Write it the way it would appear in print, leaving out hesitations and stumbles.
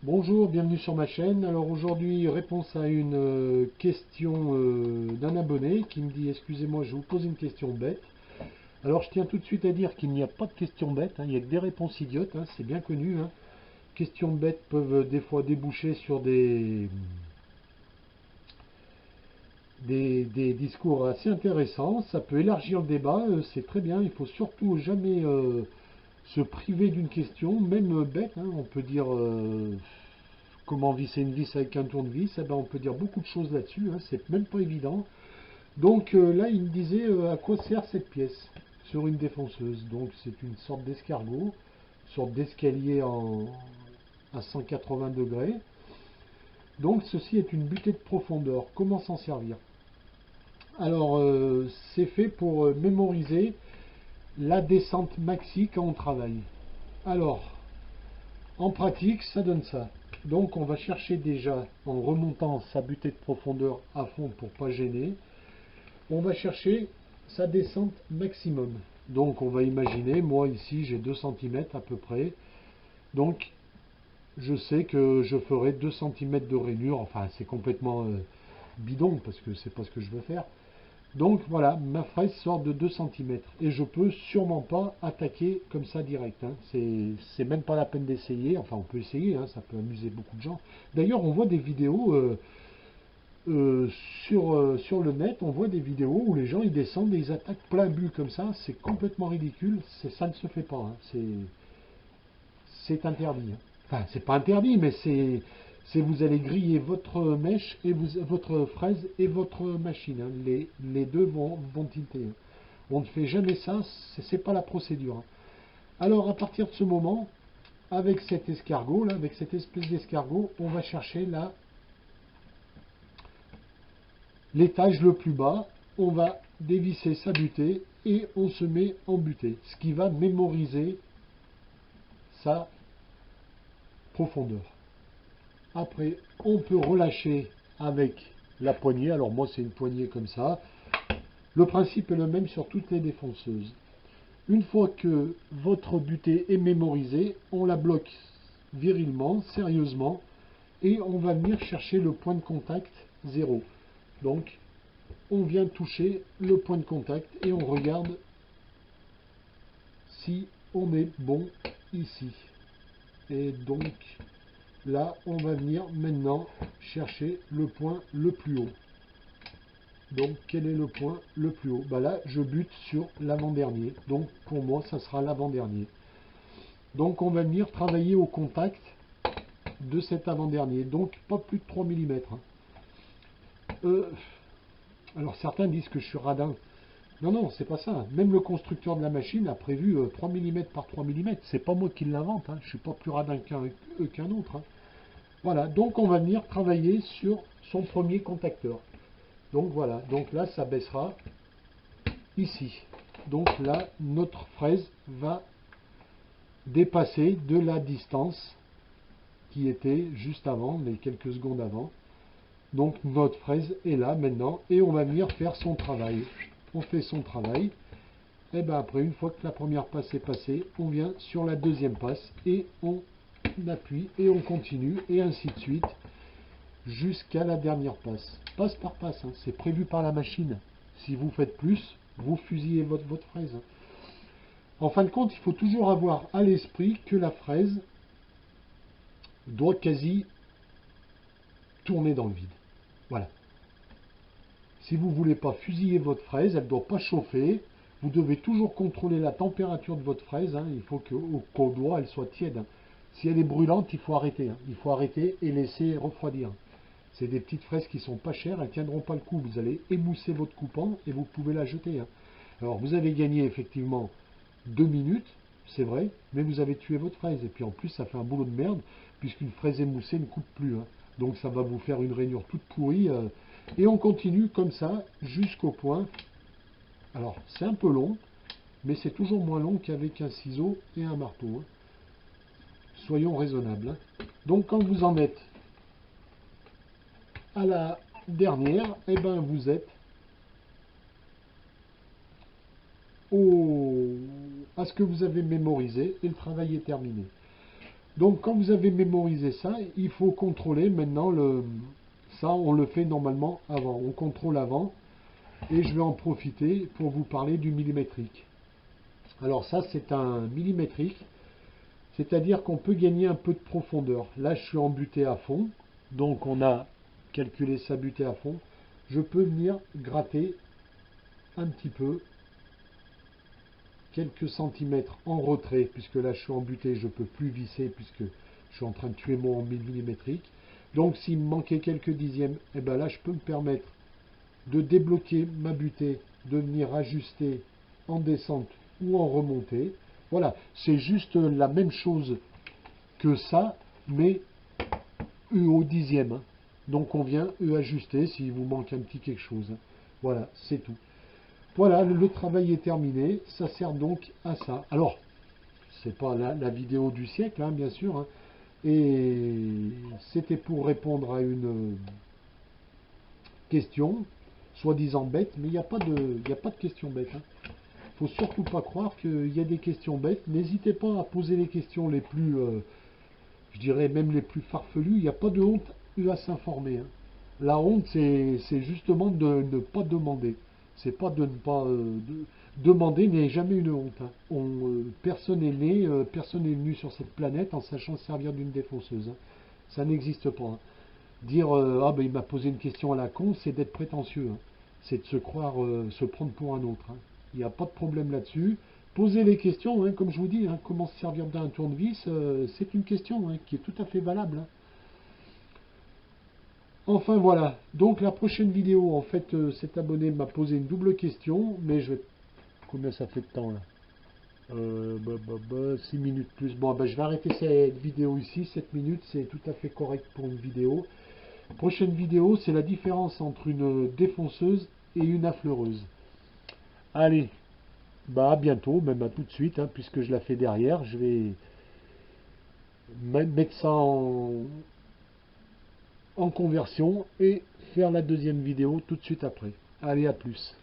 Bonjour, bienvenue sur ma chaîne. Alors aujourd'hui, réponse à une question d'un abonné qui me dit: excusez-moi, je vous pose une question bête. Alors je tiens tout de suite à dire qu'il n'y a pas de questions bêtes, hein, il n'y a que des réponses idiotes, hein, c'est bien connu. Hein. Questions bêtes peuvent des fois déboucher sur des discours assez intéressants, ça peut élargir le débat, c'est très bien, il faut surtout jamais se priver d'une question, même bête, hein, on peut dire comment visser une vis avec un tournevis, eh ben, on peut dire beaucoup de choses là-dessus, hein, c'est même pas évident. Donc là, il me disait à quoi sert cette pièce sur une défonceuse. Donc c'est une sorte d'escargot, une sorte d'escalier à 180 degrés. Donc ceci est une butée de profondeur. Comment s'en servir? Alors c'est fait pour mémoriser la descente maxi quand on travaille. Alors en pratique, ça donne ça. Donc on va chercher déjà, en remontant sa butée de profondeur à fond pour pas gêner, on va chercher sa descente maximum. Donc on va imaginer, moi ici j'ai 2 cm à peu près, donc je sais que je ferai 2 cm de rainure, enfin c'est complètement bidon parce que c'est pas ce que je veux faire. Donc voilà, ma fraise sort de 2 cm et je peux sûrement pas attaquer comme ça direct. Hein. C'est même pas la peine d'essayer, enfin on peut essayer, hein, ça peut amuser beaucoup de gens. D'ailleurs on voit des vidéos euh, sur le net, on voit des vidéos où les gens ils descendent et ils attaquent plein but comme ça, c'est complètement ridicule, ça ne se fait pas, hein. C'est interdit. Hein. Enfin c'est pas interdit, mais c'est vous allez griller votre mèche et votre fraise et votre machine. Hein. Les deux vont tilter. Hein. On ne fait jamais ça, c'est pas la procédure. Hein. Alors à partir de ce moment, avec cet escargot là, avec cette espèce d'escargot, on va chercher là l'étage le plus bas, on va dévisser sa butée et on se met en butée, ce qui va mémoriser sa profondeur. Après, on peut relâcher avec la poignée. Alors moi, c'est une poignée comme ça. Le principe est le même sur toutes les défonceuses. Une fois que votre butée est mémorisée, on la bloque virilement, sérieusement, et on va venir chercher le point de contact 0. Donc, on vient toucher le point de contact et on regarde si on est bon ici. Et donc, là, on va venir maintenant chercher le point le plus haut. Donc, quel est le point le plus haut? Bah là, je bute sur l'avant-dernier. Donc, pour moi, ça sera l'avant-dernier. Donc, on va venir travailler au contact de cet avant-dernier. Donc, pas plus de 3 mm. Alors, certains disent que je suis radin. Non, non, c'est pas ça. Même le constructeur de la machine a prévu 3 mm par 3 mm. C'est pas moi qui l'invente. Hein. Je suis pas plus radin qu'un autre. Hein. Voilà, donc on va venir travailler sur son premier contacteur. Donc voilà, donc là ça baissera ici. Donc là, notre fraise va dépasser de la distance qui était juste avant, les quelques secondes avant. Donc notre fraise est là maintenant et on va venir faire son travail. On fait son travail. Et bien après, une fois que la première passe est passée, on vient sur la deuxième passe et on appuie et on continue et ainsi de suite jusqu'à la dernière passe. Passe par passe, hein, c'est prévu par la machine. Si vous faites plus, vous fusillez votre fraise. En fin de compte, il faut toujours avoir à l'esprit que la fraise doit quasi tourner dans le vide. Voilà. Si vous ne voulez pas fusiller votre fraise, elle ne doit pas chauffer. Vous devez toujours contrôler la température de votre fraise. Hein. Il faut qu'au doigt, elle soit tiède. Hein. Si elle est brûlante, il faut arrêter. Hein. Il faut arrêter et laisser refroidir. C'est des petites fraises qui sont pas chères, elles ne tiendront pas le coup. Vous allez émousser votre coupant et vous pouvez la jeter. Hein. Alors vous avez gagné effectivement 2 minutes, c'est vrai, mais vous avez tué votre fraise. Et puis en plus, ça fait un boulot de merde, puisqu'une fraise émoussée ne coupe plus. Hein. Donc ça va vous faire une rainure toute pourrie. Et on continue comme ça jusqu'au point. Alors c'est un peu long, mais c'est toujours moins long qu'avec un ciseau et un marteau. Hein. Soyons raisonnables. Hein. Donc quand vous en êtes à la dernière, eh ben vous êtes à ce que vous avez mémorisé et le travail est terminé. Donc quand vous avez mémorisé ça, il faut contrôler maintenant ça, on le fait normalement avant. On contrôle avant et je vais en profiter pour vous parler du millimétrique. Alors ça, c'est un millimétrique, c'est-à-dire qu'on peut gagner un peu de profondeur. Là, je suis en butée à fond, donc on a calculé sa butée à fond. Je peux venir gratter un petit peu, quelques centimètres en retrait, puisque là je suis en butée, je ne peux plus visser, puisque je suis en train de tuer mon millimétrique. Donc s'il me manquait quelques dixièmes, et bien là je peux me permettre de débloquer ma butée, de venir ajuster en descente ou en remontée. Voilà, c'est juste la même chose que ça, mais au dixième. Hein. Donc on vient ajuster s'il vous manque un petit quelque chose. Hein. Voilà, c'est tout. Voilà, le travail est terminé. Ça sert donc à ça. Alors, c'est pas la vidéo du siècle, hein, bien sûr. Hein. Et c'était pour répondre à une question, soi-disant bête, mais il n'y a pas de question bête. Hein. Faut surtout pas croire qu'il y a des questions bêtes. N'hésitez pas à poser les questions les plus, je dirais même les plus farfelues. Il n'y a pas de honte à s'informer. Hein. La honte, c'est justement de ne pas demander. C'est pas de ne pas demander n'est jamais une honte. Hein. Personne n'est né, personne n'est venu sur cette planète en sachant se servir d'une défonceuse. Hein. Ça n'existe pas. Hein. Dire ah ben il m'a posé une question à la con, c'est d'être prétentieux. Hein. C'est de se croire, se prendre pour un autre. Hein. Il n'y a pas de problème là-dessus. Posez les questions, hein, comme je vous dis, hein, comment se servir d'un tournevis, c'est une question hein, qui est tout à fait valable. Hein. Enfin voilà, donc la prochaine vidéo, en fait, cet abonné m'a posé une double question, mais je vais... Combien ça fait de temps là 6 minutes plus. Bon, ben, je vais arrêter cette vidéo ici, 7 minutes, c'est tout à fait correct pour une vidéo. Prochaine vidéo, c'est la différence entre une défonceuse et une affleureuse. Allez, bah à bientôt, même à tout de suite, hein, puisque je la fais derrière. Je vais mettre ça en conversion et faire la deuxième vidéo tout de suite après. Allez, à plus.